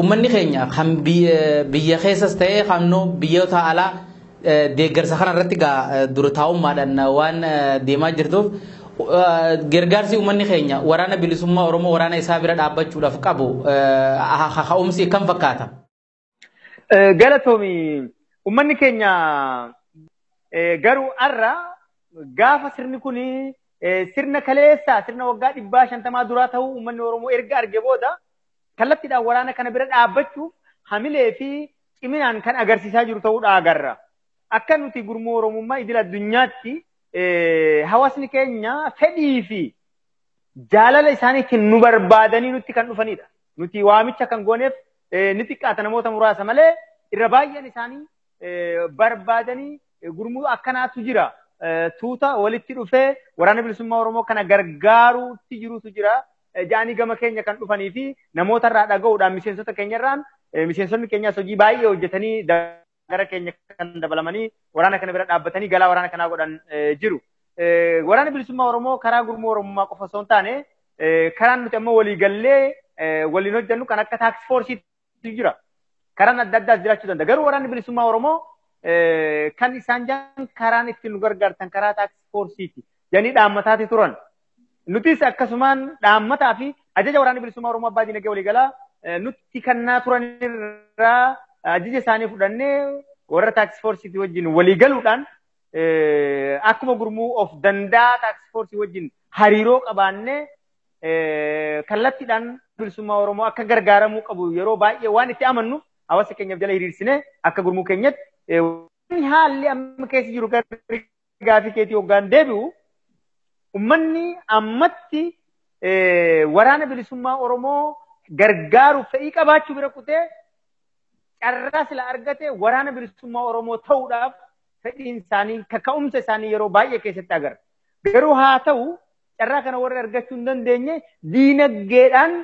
uummanni keenya kan biyya keessas ta'ee kan biyyoota alaa deeggarsa kana irratti dura taa'ummaadhaan waan deemaa jirtuuf gargaarsi uummanni keenya waraana bilisummaa Oromoo waraana isaa bira dhaabbachuudhaaf qabu ka'umsi kan fakkaata. Galatoomi uummanni keenya garuu har'a gaafa sirni kun sirna kaleessaa sirna waggaa 150 duraa ta'uu uummanni Oromoo erga arge booda kallattiidhaan waraana kana bira dhaabbachuuf hamilee fi ciminaan kan agarsiisaa jiru ta'uudha agarra. Akka nuti gurmuu Oromummaa idil addunyaatti hawaasni keenya fedhii fi jaalala isaaniitiin nu barbaadanii nutti kan dhufanidha. Nuti waamicha kan gooneef ni xiqqaata namoota muraasa malee irra baay'een isaanii barbaadanii gurmuu akkanaatu jira. Tuuta walitti dhufee waraana bilisummaa Oromoo kana gargaaruutti jirutu jira. Jaanii gama keenya kan dhufanii fi namoota irraa dhaga'uudhaan miseensota keenya irraan miseensonni keenyaas hojii baay'ee hojjetanii gara keenya kan dabalamanii waraana kana bira dhaabbatanii galaa waraana kanaa godhan jiru. Waraana bilisummaa Oromoo karaa gurmuu Oromummaa qofa osoo hin taane karaan nuti ammoo walii gallee waliin hojjennu kan akka taaks foorsiitu jira. Karaan adda addaas jiraachuu danda'a. Garuu waraanni bilisummaa Oromoo kan isaan jaan karaan ittiin nu gargaartan karaa taaks foorsiiti. Janii dhaammataati turan. Nutis akkasumaan dhaammataa fi ajaja waraanni bilisummaa Oromoo abbaa diinagdee waliigalaa nutti kannaa turanirraa ajaja isaanii fudhannee warra taaks foorsiitii wajjin waliigaluudhaan akkuma gurmuu of danda'a taaks foorsii wajjin hariiroo qabaannee kallattiidhaan bilisummaa Oromoo akka gargaaramuu qabu yeroo baay'ee waan itti amannuuf hawaasa keenyaaf jala hiriirsine akka gurmuu keenyatti haalli amma keessa jiru gaafii keetii hoggaan deebi'u ummanni ammatti waraana bilisummaa Oromoo gargaaruuf fedhii qabaachuu bira kutee carraa sila argate waraana bilisummaa Oromoo ta'uudhaaf fedhiin isaanii kaka'umsa isaanii yeroo baay'ee keessatti agarra. Garuu haa ta'u carraa kana warra argachuu hin dandeenye diinagdeedhaan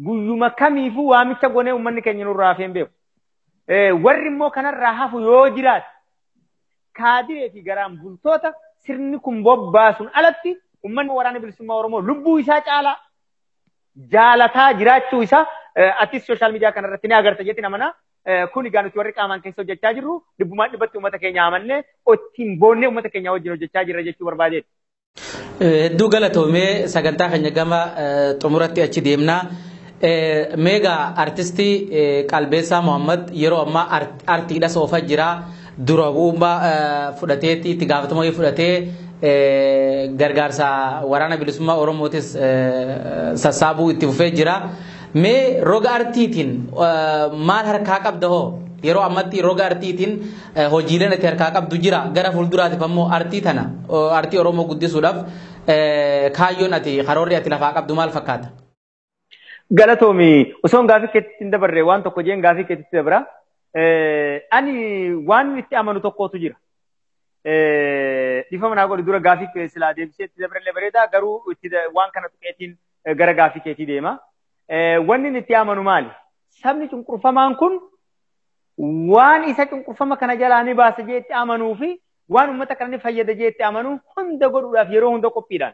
guyyuma kamiifuu waamicha gonee ummanni keenya nurraa hafeen beeku. Warri immoo kanarraa hafu yoo jiraate kaadiree fi garaan bultoota sirni kun bobbaasuun alatti ummanni waraana bilisummaa Oromoo lubbuu isaa caalaa jaalataa jiraachuu isaa atis sooshaal miidiyaa kanarratti ni agarta jetti namana. Kun egaa nuti warri qaamaan keessa hojjechaa jirru dhibbumaan dhibbatti uummata keenya amannee ittiin boonnee uummata keenya wajjin hojjechaa jirra jechuu barbaadeeti. Hedduu galatoomee sagantaa keenya gama xumuratti achi deemnaa. Meegaa artistii Qalbeessaa Muhammad yeroo ammaa artiidha soofaa jira. Dura bu'ummaa fudhateetti itti gaafatama fudhatee gargaarsa waraana bilisummaa Oromootis sassaabuu itti fufee jira. Mee roga artiitiin maal harkaa qabda hoo? Yeroo ammatti roga artiitiin hojiileen itti harkaa qabdu jira. Gara fuulduraatiif ammoo artii tana artii Oromoo guddisuudhaaf kaayyoon ati karoorri ati lafaa qabdu maal fakkaata? Galatoomi osoon gaafii keetitti hin dabarre waan tokko jeen gaafii keetitti dabra. Ani waan itti amanu tokkotu jira. Dhiifama naa godhi dura gaafii silaa deebisee itti dabarre bareeda garuu waan kana tuqeetiin gara gaafii keetii deema. Wanni itti amanu maali? Sabni cunqurfamaan kun waan isa cunqurfama kana jalaa ni baasa jee itti amanuu fi waan uummata kana ni fayyada jee itti amanuu hunda godhuudhaaf yeroo hunda qophiidhaan.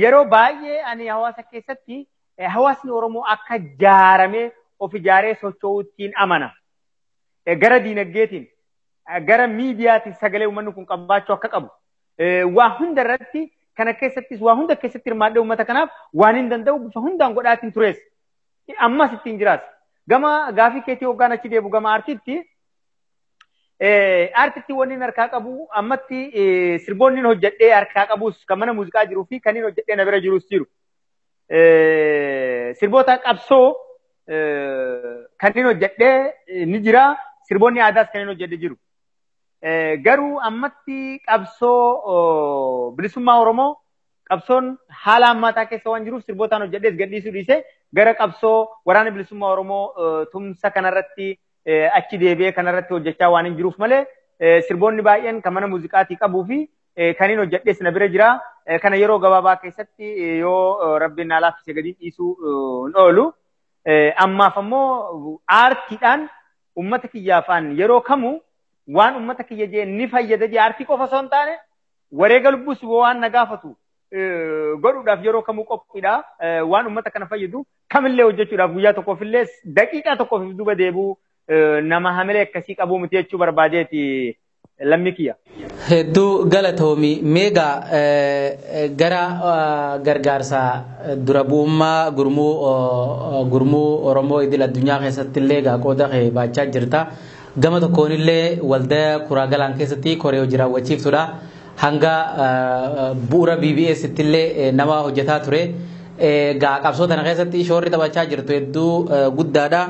Yeroo baay'ee ani hawaasa keessatti hawaasni Oromoo akka jaaramee of ijaaree socho'uuttiin amana. Gara diinagdeetiin, gara miidiyaatiin sagalee uummanni kun qabaachuu akka qabu. Waa hunda irratti kana keessattis waa hunda keessatti hirmaadhee uummata kanaaf waan hin danda'u bifa hundaan godhaatiin turees. Ammas ittiin jiraas. Gama gaafii keetii hoggaan achi deebu gama aartiitti. Aartiitti wanni harkaa qabu ammatti sirboonni hojjedhee harkaa qabus kan mana muuziqaa jiruu fi kan hojjedhee na bira jirus jiru. Sirboota qabsoo kan hojjedhee ni jira. Sirboonni aadaas kan hojjedhee jiru. Garuu ammatti qabsoo bilisummaa Oromoo qabsoon haala ammaataa keessa waan jiruuf sirbootaan hojjedhees gadhiisuu dhiisee gara qabsoo waraana bilisummaa Oromoo tumsa kanarratti achi deebi'ee kanarratti hojjechaa waan hin jiruuf malee sirboonni baay'een kan mana muuziqaatii qabuu fi kan hojjedhees na bira jira. Kana yeroo gabaabaa keessatti yoo rabbiin naa laaffise gadi dhiisuu hin oolu. Ammaaf ammoo aartiidhaan uummata kiyyaafaan yeroo kamuu waan uummata kiyya jee ni fayyada jee aartii qofa osoo hin taane wareega lubbuus waan na gaafatu godhuudhaaf yeroo kamuu qophiidha. Waan uummata kana fayyadu kamillee hojjechuudhaaf guyyaa tokkoofillee daqiiqaa tokkoof duuba deebuu nama hamilee akkasii qabuu miti jechuu barbaadeeti lammii kiyya. Hedduu galatoomi meegaa gara gargaarsa dura bu'ummaa gurmuu Oromoo idil addunyaa keessatti illee qooda baachaa jirta. Gama tokkoon illee waldaa kuraa galaan keessatti koree hojii raawwachiiftuudha. Hanga bu'uura BBS illee nama hojjetaa ture. Qabsoo tana keessatti shoorri taphachaa jirtu hedduu guddaadha.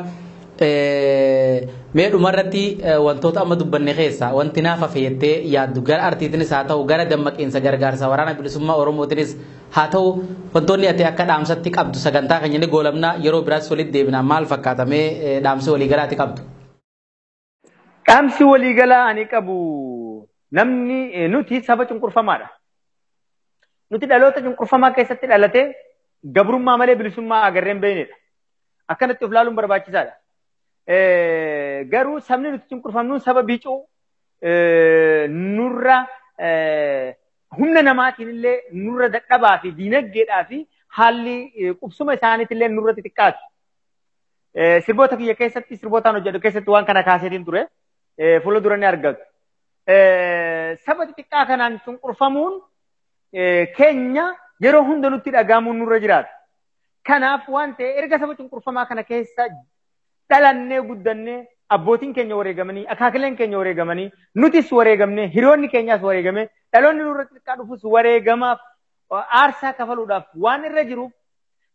Mee dhumarratti wantoota amma dubbanne keessa wanti naaf fayyadee yaaddu gara artiitiinis haa ta'u gara dammaqinsa gargaarsa waraana bilisummaa Oromootiinis haa ta'u wantoonni ati akka dhaamsatti qabdu sagantaa keenya ni goolamna yeroo biraas walitti deebina maal fakkaatamee dhaamsi waliigalaati qabdu. Dhaamsi waliigalaa ani qabu namni nuti saba cunqurfamaadha. Nuti dhaloota cunqurfamaa keessatti dhalatee gabrummaa malee bilisummaa agarreen beeknedha. Akkanatti of ilaaluun barbaachisaadha. Garuu sabni nuti cunqurfamnuun saba biicuu nurra humna namaatiin illee nurra dadhabaa fi diinagdeedhaa fi haalli qubsuma isaaniitiin illee nurra xixiqqaatu. Sirboota kiyya keessatti sirbootaan hojjetu keessatti waan kana kaaseetiin ture fuula dura ni argatu. Saba xixiqqaa kanaan cunqurfamuun keenya yeroo hunda nutti dhagahamuun nurra jiraata. Kanaaf waan ta'e erga saba cunqurfamaa kana keessa dhalannee guddannee abbootiin keenya wareegamanii akaakileen keenya wareegamanii nutis wareegamnee hiriyoonni keenyaas wareegame dhaloonni nurra xixiqqaa dhufus wareegamaaf aarsaa kafaluudhaaf waan irra jiruuf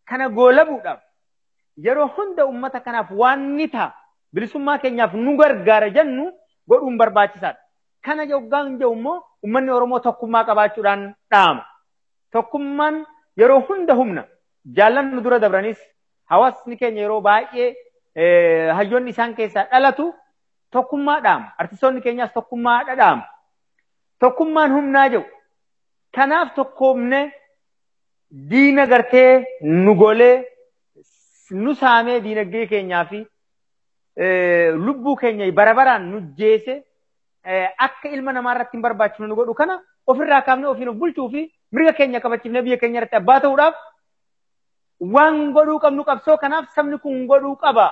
kana goolabuudhaaf yeroo hunda ummata kanaaf waan ni ta'a bilisummaa keenyaaf nu gargaara jennu godhuun barbaachisaadha. Kana yoggaan jiru immoo ummanni Oromoo tokkummaa qabaachuudhaan dhaama. Tokkummaan yeroo hunda humna jaallan nu dura dabranis hawaasni keenya yeroo baay'ee hayyoonni isaan keessaa dhalatu tokkummaa dhaama. Artistoonni keenyaas tokkummaa dhaama. Tokkummaan humnaa jiru. Kanaaf tokkoomne diina gartee nu golee nu saamee diinagdee keenyaa fi lubbuu keenya barabaraan nu jeese akka ilma namaa irratti hin barbaachifne nu godhu kana ofirraa kaafnee ofiin of bulchuu fi mirga keenya kabachiifnee biyya keenya irratti abbaa ta'uudhaaf waan godhuu qabnu qabsoo kanaaf sabni kun godhuu qaba.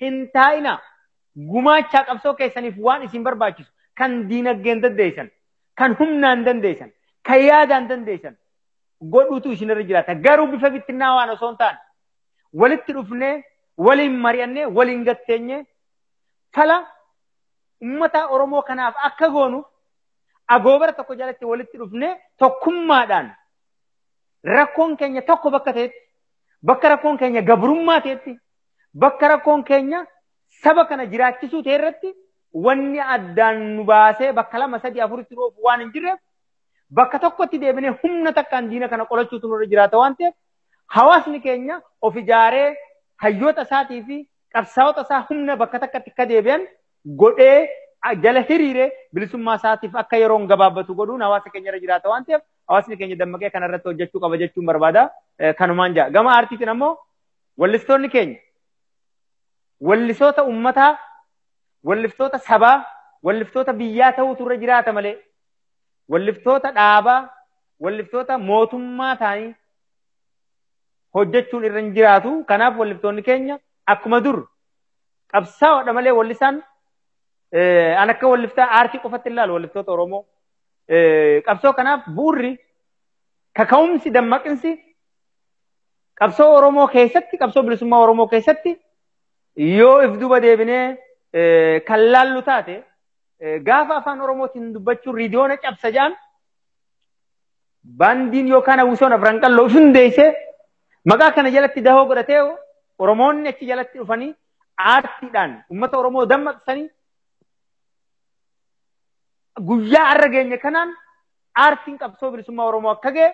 Hin taa'ina gumaachaa qabsoo keessaniif waan isin barbaachisu kan diinagdeen dandeessan kan humnaan dandeessan kan yaadaan dandeessan godhuutu isin irra jiraata. Garuu bifa bittinnaa waan osoo hin taane walitti dhufnee waliin mari'annee waliin gatteenye fala ummata Oromoo kanaaf akka goonu agoobara tokko jalatti walitti dhufnee tokkummaadhaan rakkoon keenya tokko bakka ta'etti bakka rakkoon keenya gabrummaa ta'etti bakka rakkoon keenya saba kana jiraachisuu ta'e irratti wanni addaan nu baasee bakka 2 3 4 roofu waan hin jirreef bakka tokkotti deebinee humna takkaan diina kana qolachuutu nurra jiraata waan ta'eef hawaasni keenya of ijaaree hayyoota isaatii fi qabsaa'ota isaa humna bakka takkatti akka deebi'an godhee jala hiriiree bilisummaa isaatiif akka yeroon gabaabbatu godhuun hawaasa keenya irra jiraata waan ta'eef hawaasni keenya dammaqee kana irratti hojjechuu qaba jechuun barbaada. Kanumaan jaa gama aartiitiin ammoo wallistoonni keenya wallisoota ummataa walliftoota sabaa walliftoota biyyaa ta'uutu irra jiraata malee walliftoota dhaabaa walliftoota mootummaa ta'anii hojjechuun irra hin jiraatu. Kanaaf walliftoonni keenya akkuma dur qabsaa'oodha malee wallisaan an akka walliftaa aartii qofatti ilaalu walliftoota Oromoo qabsoo kanaaf bu'urri kaka'umsi dammaqinsi qabsoo Oromoo keessatti qabsoo bilisummaa Oromoo keessatti yoo if duba deebinee kan laallu taate gaafa afaan Oromootiin dubbachuun riidiyoona cabsa jaan baandiin yookaan hawwisoon afran qalloo if hundeessee maqaa kana jalatti dahoo godhatee Oromoonni achi jalatti dhufanii aartiidhaan uummata Oromoo dammaqsanii guyyaa har'a geenye kanaan aartiin qabsoo bilisummaa Oromoo akka ga'e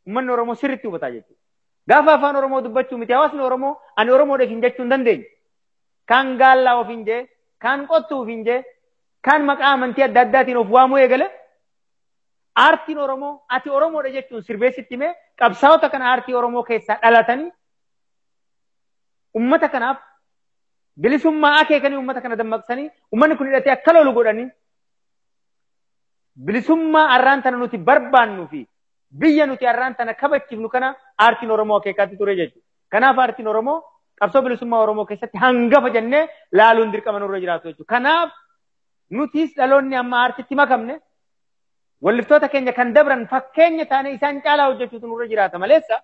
uummanni Oromoo sirriitti hubataa jechuudha. Gaafa afaan Oromoo dubbachuu miti hawaasni Oromoo ani Oromoodhaaf hin jechuu hin dandeenye. Kaan gaallaa ofiin jee, kaan qottuu ofiin jee, kaan maqaa amantii adda addaatiin of waamuu eegale. Aartiin Oromoo ati Oromoodha jechuun sirbeessitti himee qabsaa'ota kana aartii Oromoo keessaa dhalatanii ummata kanaaf bilisummaa akeekanii ummata kana dammaqsanii ummanni kun hidhatee akka lolu godhanii bilisummaa arraan tana nuti barbaannu fi biyya nuti arraan tana kabachiifnu kana aartiin Oromoo akeekaatti ture jechuudha. Kanaaf aartiin Oromoo qabsoo bilisummaa Oromoo keessatti hangafa jennee laaluun dirqama nurra jiraatu jechuudha. Kanaaf nutis dhaloonni amma aartitti makamne walliftoota keenya kan dabran fakkeenya taane isaan caalaa hojjechuutu nurra jiraata maleessa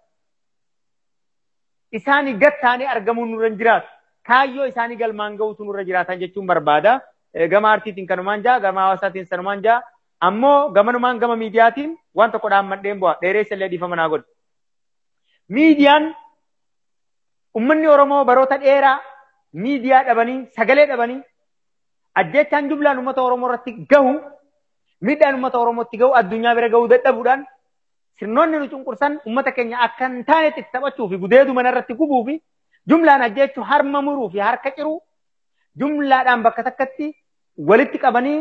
isaanii gad taanee argamuun nurra hin jiraatu. Kaayyoo isaanii galmaan ga'uutu nurra jiraatan jechuun barbaada. Gama aartiitiin kanumaan jaa, gama hawaasaatiin sanumaan jaa. Ammoo gamanumaan gama miidiyaatiin waan tokko dhaammadheen bu'a. Dheereessa illee dhiifama naa godhe. Miidiyaan ummanni Oromoo baroota dheeraa miidiyaa dhabanii sagalee dhabanii ajjechaan jumlaan uummata Oromoo irratti gahu miidhaan uummata Oromootti gahu addunyaa bira gahuu dadhabuudhaan sirnoonni nu cunqursan uummata keenya akka hin taanetti itti taphachuu fi gudeedu mana irratti gubuu fi jumlaan ajjechuu harma muruu fi harka ciruu jumlaadhaan bakka takkatti walitti qabanii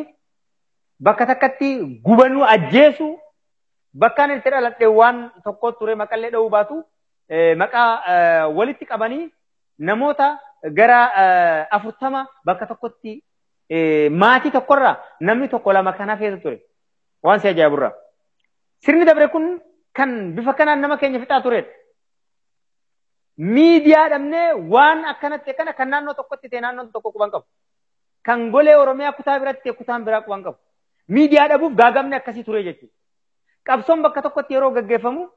bakka takkatti gubanuu ajjeesuu bakkaan itti dhaladhe waan tokko ture maqallee dha'uu baatu maqaa walitti qabanii namoota gara 40 bakka tokkotti maatii tokkorraa namni tokko lama kana feetu ture waan si ajaa'iburraa. Sirni dabre kun kan bifa kanaan nama keenya fixaa turedha. Miidiyaa dhabnee waan akkanatti kana kan naannoo tokkotti ta'e naannoon tokko quban qabu. Kan golee Oromiyaa kutaa biratti ta'e kutaan biraa quban qabu. Miidiyaa dhabuuf gaagamni akkasii ture jechuudha. Qabsoon bakka tokkotti yeroo gaggeeffamu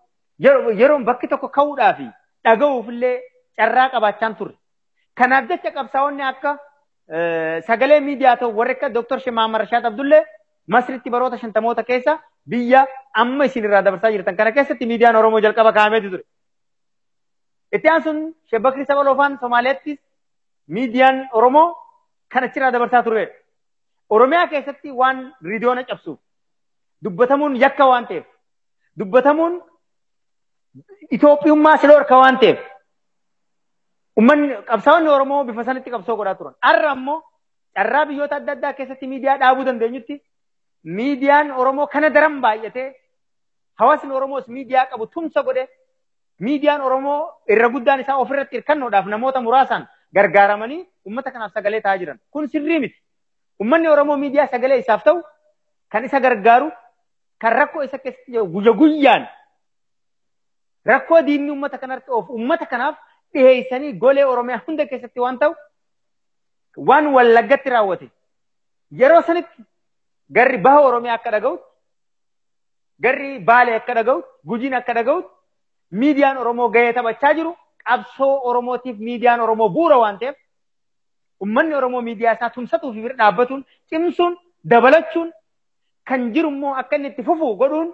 yeroo bakki tokko ka'uudhaa fi dhaga'uuf illee carraa qabaachaan turre. Kanaaf jecha qabsaa'onni akka sagalee miidiyaa ta'u warri akka Dr. Shimaamar Rashaad Abdullee Masritti baroota 50moota keessa biyya amma isin irraa dabarsaa jirtan kana keessatti miidiyaan Oromoo jalqaba kaa'ameetu ture. Itti aansuun Shebbakri Saba Loofaan Somaaliyaattis miidiyaan Oromoo kan achirraa dabarsaa turedha. Oromiyaa keessatti waan riidiyoona cabsuuf dubbatamuun yakka waan ta'eef dubbatamuun Itoophiyummaa sila horka waan ta'eef ummanni qabsaa'onni Oromoo bifa sanitti qabsoo godhaa turan. Har'a ammoo carraa biyyoota adda addaa keessatti miidiyaa dhaabuu dandeenyutti miidiyaan Oromoo kana daran baay'atee hawaasni Oromoos miidiyaa qabu tumsa godhe miidiyaan Oromoo irra guddaan isaa ofirratti hirkannoodhaaf namoota muraasaan gargaaramanii ummata kanaaf sagalee ta'aa jiran. Kun sirrii miti. Ummanni Oromoo miidiyaa sagalee isaaf ta'u kan isa gargaaru kan rakkoo isa keessatti guyya guyyaan rakkoo diinni ummata kanarratti of ummata kanaaf dhiheessanii golee Oromiyaa hunda keessatti waan ta'u waan Wallaggatti raawwate yeroo sanitti garri baha Oromiyaa akka dhaga'utti garri Baalee akka dhaga'utti Gujiin akka dhaga'utti miidiyaan Oromoo gahee taphachaa jiru qabsoo Oromootiif miidiyaan Oromoo bu'uura waan ta'eef ummanni Oromoo miidiyaa isaa tumsatuu fi bira dhaabbatuun cimsuun dabalachuun kan jiru immoo akka inni itti fufu godhuun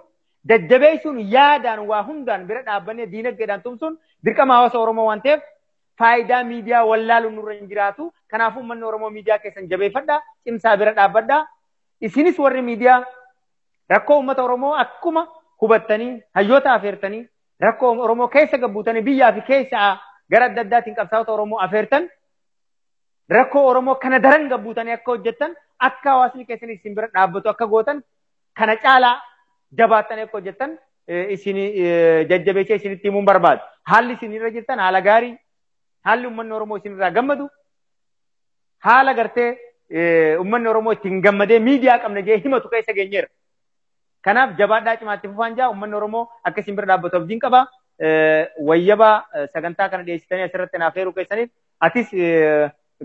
jajjabeessuun yaadaan waa hundaan bira dhaabbannee diinagdeedhaan tumsuun dirqama hawaasa Oromoo waan ta'eef faayidaa miidiyaa wallaaluun nurra hin jiraatu. Kanaafuu ummanni Oromoo miidiyaa keessan jabeeffadhaa cimsaa bira dhaabbadhaa. Isinis warri miidiyaa rakkoo ummata Oromoo akkuma hubattanii hayyoota afeertanii rakkoo Oromoo keessa gabbuutanii biyyaa fi keessa gara adda addaatiin qabsaa'ota Oromoo afeertan rakkoo Oromoo kana daran gabbuutanii akka hojjettan akka hawaasni keessanii isin bira dhaabbatu akka gootan kana caalaa jabaatanii akka hojjettan isin jajjabeessee isinitti himuun barbaadu. Haalli isin irra jirtan haala gaarii haalli ummanni Oromoo isin irraa gammadu haala gartee ummanni Oromoo ittiin gammadee miidiyaa qabna jee himatu keessa geenyeera. Kanaaf jabaadhaa cimaatti fufaan jaa ummanni Oromoo akka isin bira dhaabbatu abdiin qaba. Wayyaba sagantaa kana dhiyeessitanii asirratti naaf heeruu keessaniif atis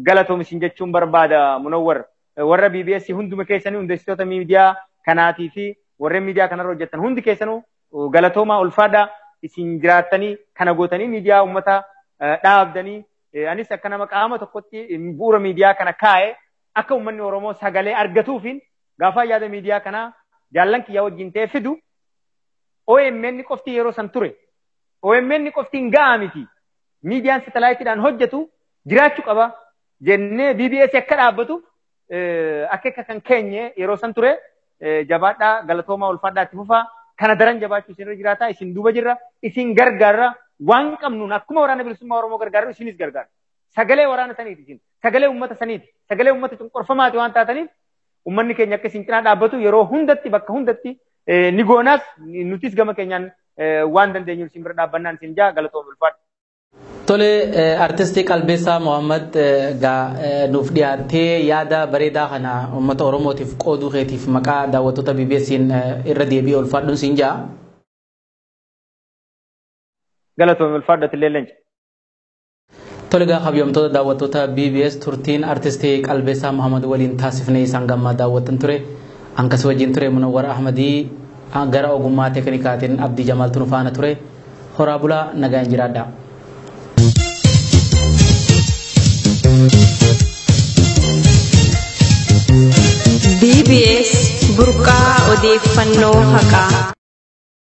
galatoom isin jechuun barbaada Munawwar. Warra BBS hunduma keessanii hundeessitoota miidiyaa kanaatii fi warreen miidiyaa kanarra hojjettan hundi keessanuu galatoomaa ulfaadhaa isin jiraattanii kana gootanii miidiyaa uummata dhaabdanii anis akka nama qaama tokkotti bu'uura miidiyaa kana kaa'e akka uummanni Oromoo sagalee argatuufiin gaafa yaada miidiyaa kanaa jaallan kiyyaa wajjin ta'ee fidu OMN qofti yeroo san ture. OMN qofti hin ga'a miti. Miidiyaan satalaayitiidhaan hojjetu jiraachuu qaba jennee BBS akka dhaabbatu akka kan keenye yeroo san ture jabaadhaa galatoomaa ulfaadhaa itti fufaa kana daran jabaachuu isin irra jiraata isin duuba jirra isin gargaarra waan qabnuun akkuma waraana bilisummaa Oromoo gargaaru isinis gargaara. Sagalee waraana saniiti isin sagalee uummata saniiti sagalee uummata cunqurfamaati waan taataniif ummanni keenya akka isin cinaa dhaabbatu yeroo hundatti bakka hundatti ni goonaas nutis gama keenyaan waan dandeenyu isin bira dhaabbannaan isin jaa galatooma ulfaadha. Tole artistii Qalbeessaa Mohammad nuuf dhiyaatee yaada bareedaa kana uummata Oromootiif qooduu keetiif maqaa daawwattoota BBS'n irra deebi'ee ulfaadhuun siin jaa. Galatooma ulfaadhatti illee leenca. Tole kabajamtoota daawwattoota BBS turtiin artistii Qalbeessaa Mohammad waliin taasifnee isaan gammaa daawwattan ture. Ankas wajjin ture Munawwar Ahmadii gara ogummaa teeknikaatiin Abdii Jamaaltu nu faana ture. Horaa bulaa nagaan jiraadhaa. BBS burqaa odeeffannoo haqaa.